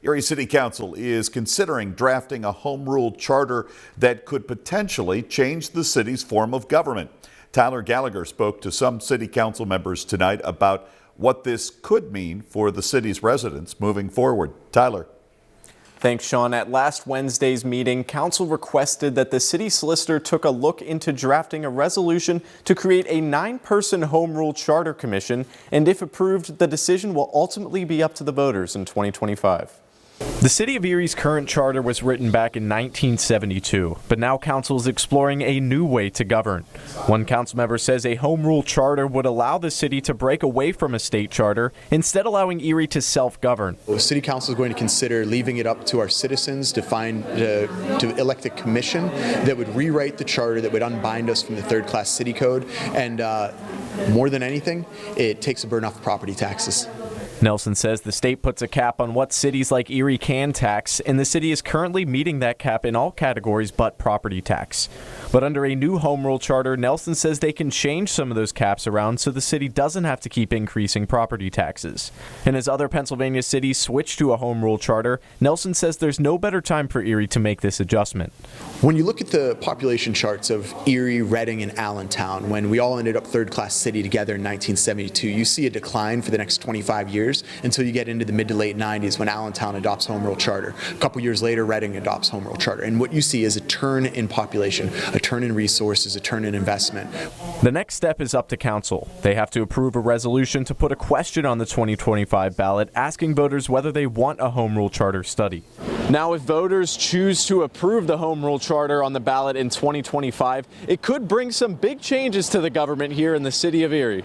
Erie City Council is considering drafting a home rule charter that could potentially change the city's form of government. Tyler Gallagher spoke to some city council members tonight about what this could mean for the city's residents moving forward. Tyler. Thanks, Sean. At last Wednesday's meeting, council requested that the city solicitor took a look into drafting a resolution to create a 9-person home rule charter commission, and if approved, the decision will ultimately be up to the voters in 2025. The City of Erie's current charter was written back in 1972, but now council is exploring a new way to govern. One council member says a home rule charter would allow the city to break away from a state charter, instead allowing Erie to self-govern. The City Council is going to consider leaving it up to our citizens to elect a commission that would rewrite the charter, that would unbind us from the third-class city code, and more than anything, it takes a burden off property taxes. Nelson says the state puts a cap on what cities like Erie can tax, and the city is currently meeting that cap in all categories but property tax. But under a new home rule charter, Nelson says they can change some of those caps around so the city doesn't have to keep increasing property taxes. And as other Pennsylvania cities switch to a home rule charter, Nelson says there's no better time for Erie to make this adjustment. When you look at the population charts of Erie, Reading, and Allentown, when we all ended up third-class city together in 1972, you see a decline for the next 25 years until you get into the mid to late 90s when Allentown adopts home rule charter. A couple years later, Reading adopts home rule charter. And what you see is a turn in population, a turn in resources, a turn in investment. The next step is up to council. They have to approve a resolution to put a question on the 2025 ballot asking voters whether they want a home rule charter study. Now, if voters choose to approve the home rule charter on the ballot in 2025, it could bring some big changes to the government here in the city of Erie.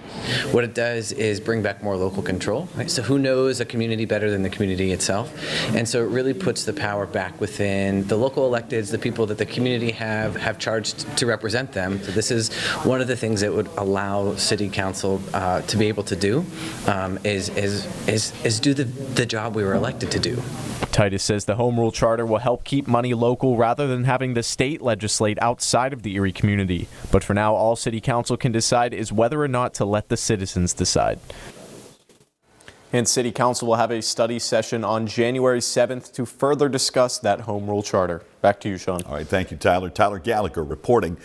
What it does is bring back more local control, right? So who knows a community better than the community itself? And so it really puts the power back within the local electeds, the people that the community have charged to represent them. So this is one of the things that would allow city council to be able to do is do the job we were elected to do. Titus says the home rule charter will help keep money local rather than having the state legislate outside of the Erie community. But for now, all city council can decide is whether or not to let the citizens decide. And City Council will have a study session on January 7th to further discuss that home rule charter. Back to you, Sean. All right, thank you, Tyler. Tyler Gallagher reporting.